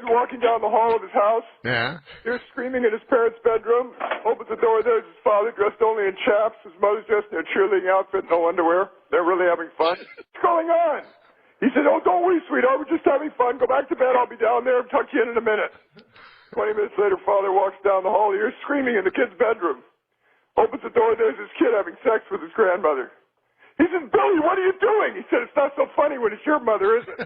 walking down the hall of his house. Yeah. He was screaming in his parents' bedroom. Opens the door, there's his father dressed only in chaps. His mother's dressed in a cheerleading outfit, no underwear. They're really having fun. What's going on? He said, oh, don't worry, sweetheart. We're just having fun. Go back to bed. I'll be down there and tuck you in a minute. 20 minutes later, father walks down the hall. He hears screaming in the kid's bedroom. Opens the door, there's his kid having sex with his grandmother. He says, Billy, what are you doing? He said, it's not so funny when it's your mother, is it?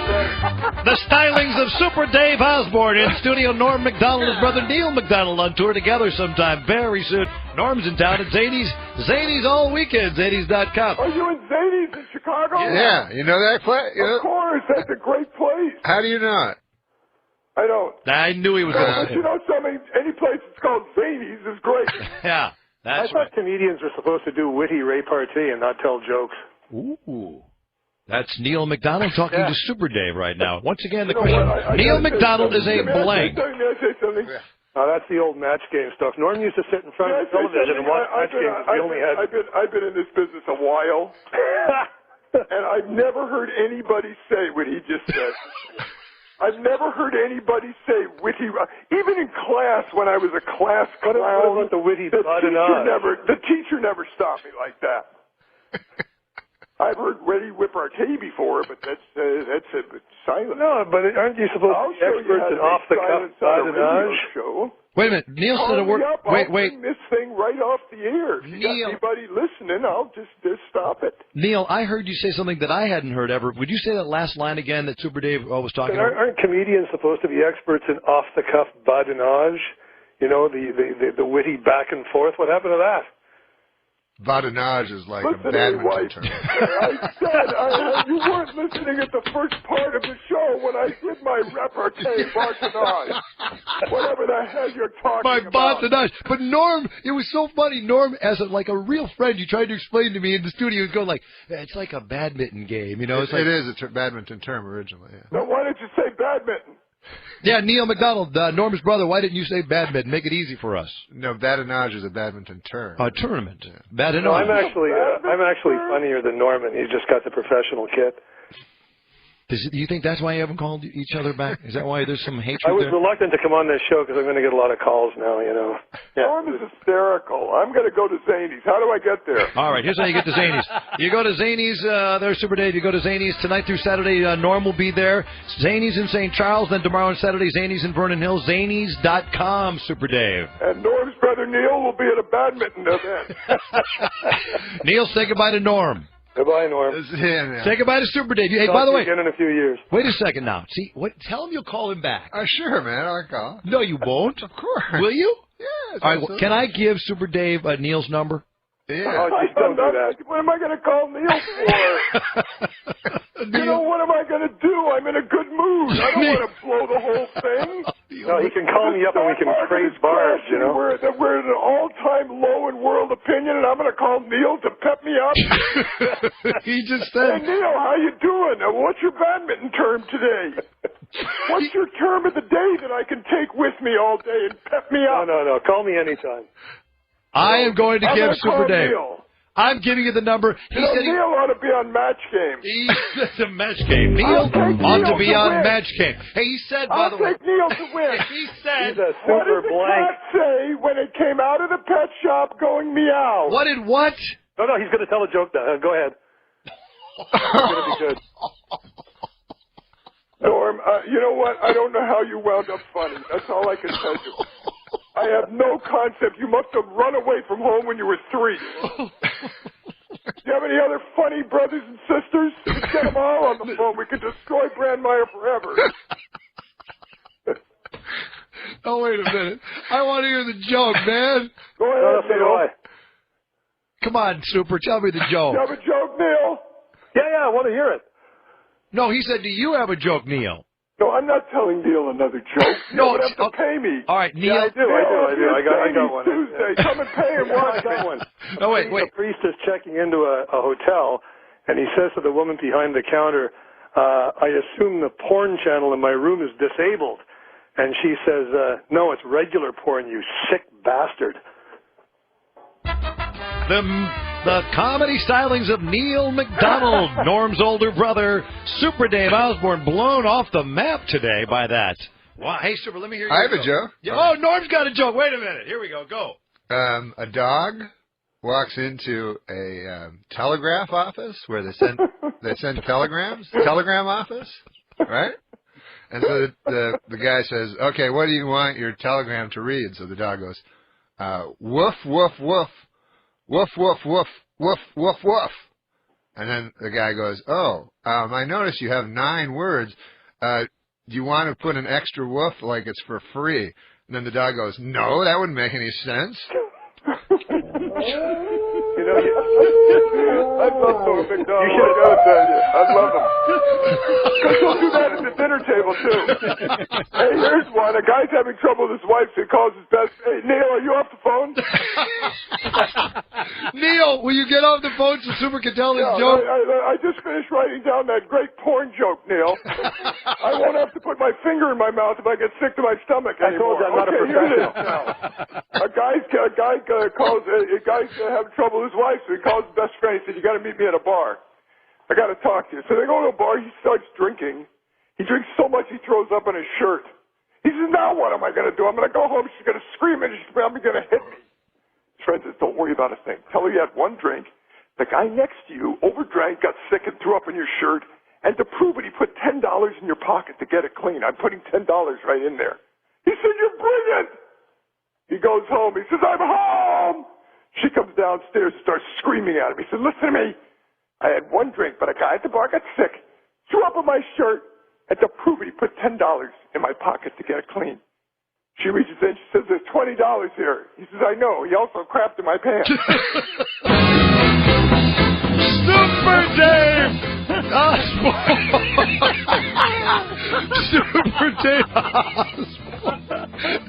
The stylings of Super Dave Osborne in studio. Norm Macdonald and his brother Neil Macdonald on tour together sometime very soon. Norm's in town at Zany's. Zany's all weekend. Zany's.com. Are you in Zany's in Chicago? Yeah, you know that place? Of course, that's a great place. How do you know it? I don't. I knew he was going to But you know something? Any place that's called Zany's is great. Yeah, that's I thought comedians were supposed to do witty repartee and not tell jokes. Ooh. That's Neil Macdonald talking to Super Dave right now. Once again, the You know question. what? I Neil gotta say Macdonald is something. a blank. May I say something? That's the old match game stuff. Norm used to sit in front of the television and watch match games. I've been in this business a while, and I've never heard anybody say what he just said. I've never heard anybody say witty. Even in class, when I was a class clown, what about the witty the teacher never stopped me like that. I've heard witty repartee before, but that's silent. No, but aren't you supposed to be experts in off-the-cuff badinage? Wait a minute. Neil said a word. Wait. Bring this thing right off the air. If you got anybody listening, I'll just stop it. Neil, I heard you say something that I hadn't heard ever. Would you say that last line again that Super Dave was talking about? Aren't comedians supposed to be experts in off-the-cuff badinage? You know, the witty back and forth. What happened to that? Badinage is like Listen, a badminton term. I said you weren't listening at the first part of the show when I did my repartee badinage. Whatever the hell you're talking about. Badinage. But Norm, it was so funny. Norm, as a real friend, you tried to explain to me in the studio, he was going like, it's like a badminton game. You know, it is a badminton term originally. Yeah. Now, why did you say badminton? Yeah, Neil Macdonald, Norm's brother, why didn't you say badminton? Make it easy for us. No, badinage is a badminton term. A tournament. Yeah. Badinage. No, I'm actually funnier than Norman. He's just got the professional kit. Do you think that's why you haven't called each other back? Is that why there's some hatred I was there? reluctant to come on this show because I'm going to get a lot of calls now, you know. Yeah. Norm is hysterical. I'm going to go to Zany's. How do I get there? All right, here's how you get to Zany's. You go to Zany's, there's Super Dave. You go to Zany's tonight through Saturday. Norm will be there. Zany's in St. Charles. Then tomorrow and Saturday, Zany's in Vernon Hills. Zany's.com, Super Dave. And Norm's brother Neil will be at a badminton event. Neil, say goodbye to Norm. Goodbye, Norm. Say goodbye to Super Dave. Hey, by the way, again in a few years. Wait a second now. See, tell him you'll call him back. Sure, man. I'll call. No, you won't. Of course. Will you? Yes. All right. Can I give Super Dave Neil's number? Yeah. Oh, just don't do that. What am I going to call Neil for? You know, what am I going to do? I'm in a good mood. I don't want to blow the whole thing. No, he can call me up and we can trade bars, you know. We're at an all-time low in world opinion, and I'm going to call Neil to pep me up. He just said. Hey, Neil, how you doing? What's your badminton term today? What's your term of the day that I can take with me all day and pep me up? No. Call me anytime. I am going to give Super Dave. Neil. I'm giving you the number. Neil ought to be on Match Game. It's a match game. Neil ought to be on Match Game. Hey, he said, by the way. I'll take Neil to win. He said. He's a What super did the blank. cat say when it came out of the pet shop going meow? What did what? No, he's going to tell a joke now. Go ahead. It's going to be good. Norm, you know what? I don't know how you wound up funny. That's all I can tell you. I have no concept. You must have run away from home when you were 3. Do you have any other funny brothers and sisters? Get them all on the phone. We can destroy Brandmeier forever. Oh, wait a minute. I want to hear the joke, man. Go ahead, So do Neil. I. Come on, Super. Tell me the joke. You have a joke, Neil? Yeah, I want to hear it. No, he said, do you have a joke, Neil? No, I'm not telling Neil another joke. No, You would have to pay me. All right, Neil. Yeah, I do. I got one. Tuesday. Come and pay him. I got one. Oh, wait. A priest is checking into a hotel, and he says to the woman behind the counter, I assume the porn channel in my room is disabled. And she says, no, it's regular porn, you sick bastard. The the comedy stylings of Neil Macdonald, Norm's older brother, Super Dave Osborne, blown off the map today by that. Wow. Hey, Super, let me hear you. I have a joke. Yeah. Oh, Norm's got a joke. Wait a minute. Here we go. Go. A dog walks into a telegraph office where they send telegrams. Telegram office, right? And so the guy says, "Okay, what do you want your telegram to read?" So the dog goes, "Woof woof woof, woof woof woof, woof woof woof." And then the guy goes, "Oh, I notice you have 9 words. Do you want to put an extra woof like it's for free?" And then the dog goes, "No, that wouldn't make any sense." You know, I love Norm Macdonald. I gotta tell you, I love him. He'll do that at the dinner table too. Hey, here's one. A guy's having trouble with his wife, so he calls his best. Hey, Neil, are you off the phone? Neil, will you get off the phone so Super can tell his joke? I just finished writing down that great porn joke, Neil. I won't have to put my finger in my mouth if I get sick to my stomach anymore. I told you I'm not a professional. A guy's having trouble with his wife, so he calls his best friend. He said, "You got to meet me at a bar. I got to talk to you." So they go to a bar. He starts drinking. He drinks so much he throws up in his shirt. He says, "Now what am I going to do? I'm going to go home. She's going to scream and she's probably going to hit me." His friend says, "Don't worry about a thing. Tell her you had one drink. The guy next to you overdrank, got sick, and threw up in your shirt. And to prove it, he put $10 in your pocket to get it clean. I'm putting $10 right in there." He said, "You're brilliant." He goes home. He says, "I'm home." She comes downstairs and starts screaming at him. He said, "Listen to me. I had one drink, but a guy at the bar got sick, threw up in my shirt, and to prove it, he put $10 in my pocket to get it clean." She reaches in. She says, "There's $20 here." He says, "I know. He also crapped in my pants." Super Dave Osborne. Super Dave Osborne.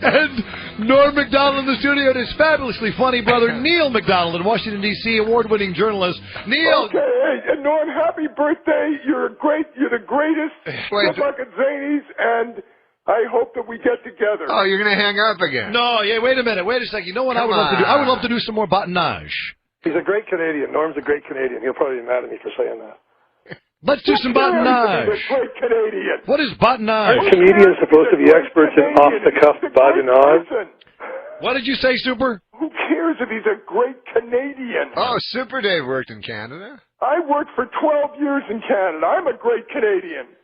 And Norm Macdonald in the studio, and his fabulously funny brother Neil Macdonald in Washington, D.C., award-winning journalist. Neil. Okay, hey, and Norm, happy birthday. You're great. You're the greatest. Good luck at Zanies, and I hope that we get together. Oh, you're going to hang up again. No, yeah, wait a minute. Wait a second. You know what I would love to do? I would love to do some more Badinage. He's a great Canadian. Norm's a great Canadian. He'll probably be mad at me for saying that. Let's do some Badinage. He's a great Canadian. What is Badinage? Aren't comedians supposed to be experts in off-the-cuff badinage? What did you say, Super? Who cares if he's a great Canadian? Oh, Super Dave worked in Canada? I worked for 12 years in Canada. I'm a great Canadian.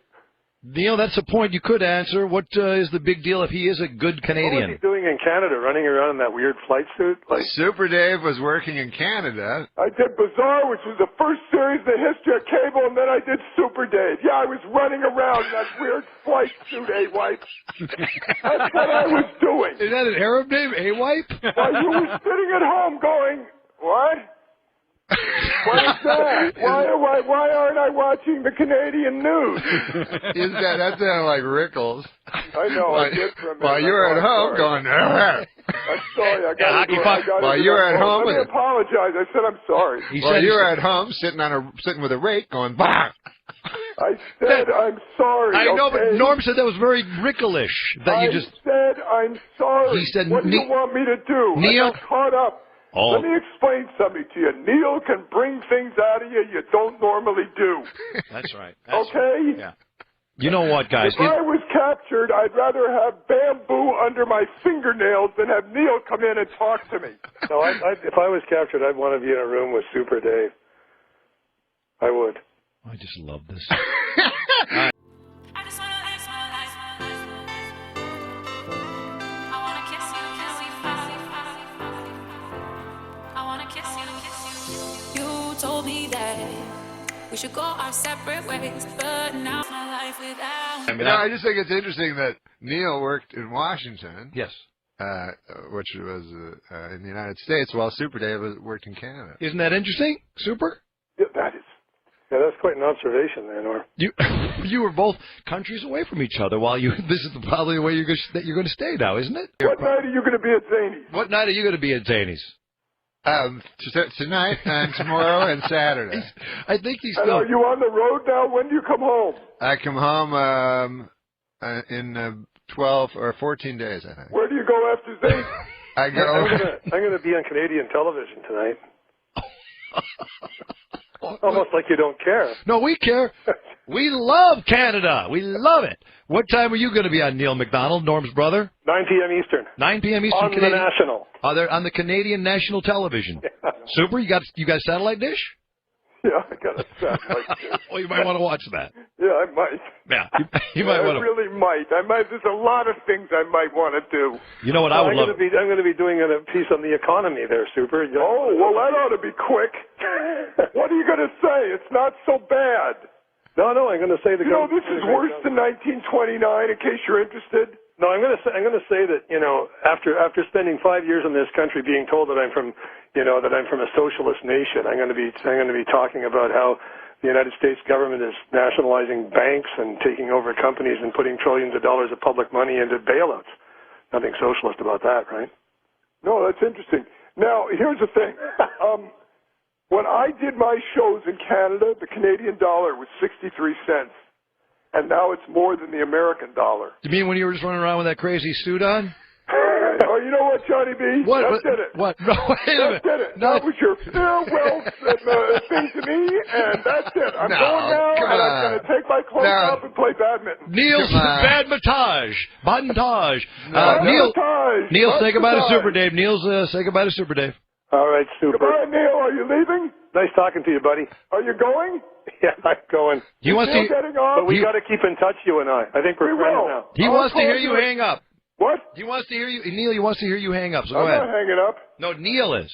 Neil, that's a point you could answer. What is the big deal if he is a good Canadian? What was he doing in Canada, running around in that weird flight suit? Super Dave was working in Canada. I did Bizarre, which was the first series in the history of cable, and then I did Super Dave. Yeah, I was running around in that weird flight suit, A-Wipe. That's what I was doing. Is that an Arab name, A-Wipe? While you were sitting at home going, what? What is that? Why aren't I watching the Canadian news? That sounded like Rickles. I know, I did for a minute. While you were at home going, I'm sorry, I got to While you were at home, let me apologize. I said I'm sorry. While you were at home sitting with a rake going, bah! I said I'm sorry. I know, okay? but Norm said that was very Rickle-ish. I said I'm sorry. He said, what do you want me to do? Neil, I got caught up. Oh. Let me explain something to you. Neil can bring things out of you don't normally do. That's right. Okay? Right. Yeah. You know what, guys? If I was captured, I'd rather have bamboo under my fingernails than have Neil come in and talk to me. No, if I was captured, I'd want to be in a room with Super Dave. I would. I just love this. Told me that we should go our separate ways, but now my life without. I just think it's interesting that Neil worked in Washington. Yes. Which was in the United States, while Super Dave worked in Canada. Isn't that interesting, Super? Yeah, that is. Yeah, that's quite an observation there, Norm. You were both countries away from each other while you. This is probably the way you're going to stay now, isn't it? What night are you going to be at Zanies? What night are you going to be at Zanies? Tonight and tomorrow and Saturday. I think he's still. Are you on the road now? When do you come home? I come home in 12 or 14 days, I think. Where do you go after Zanies? I'm going to be on Canadian television tonight. Almost like you don't care. No, we care. We love Canada. We love it. What time are you going to be on, Neil Macdonald, Norm's brother? 9 p.m. Eastern. 9 p.m. Eastern. On the National. They're on the Canadian national television. Yeah. Super. You got satellite dish? Yeah, I got a satellite dish. Well, you might want to watch that. Yeah, I might. Yeah, you might want to. I really might. There's a lot of things I might want to do. You know what I would love? I'm going to be doing a piece on the economy there, Super. Oh, well, that ought to be quick. What are you going to say? It's not so bad. No, I'm going to say this is worse than 1929. In case you're interested. No, I'm going to say that after spending 5 years in this country, being told that I'm from a socialist nation, I'm going to be talking about how the United States government is nationalizing banks and taking over companies and putting trillions of dollars of public money into bailouts. Nothing socialist about that, right? No, that's interesting. Now, here's the thing. When I did my shows in Canada, the Canadian dollar was 63 cents. And now it's more than the American dollar. You mean when you were just running around with that crazy suit on? Oh, you know what, Johnny B? What? That did it. What? No, wait a minute. That did it. No. That was your farewell thing to me, and that's it. I'm going now, and I'm going to take my clothes off and play badminton. Neil's badmintage. Neil, say goodbye to Super Dave. Say goodbye to Super Dave. All right, Super. Goodbye, Neil. Are you leaving? Nice talking to you, buddy. Are you going? Yeah, I'm going. But we got to keep in touch, you and I. I think we're friends now. He wants to hear you hang up. What? He wants to hear you, Neil. He wants to hear you hang up. So go ahead. I'm not hanging up. No, Neil is.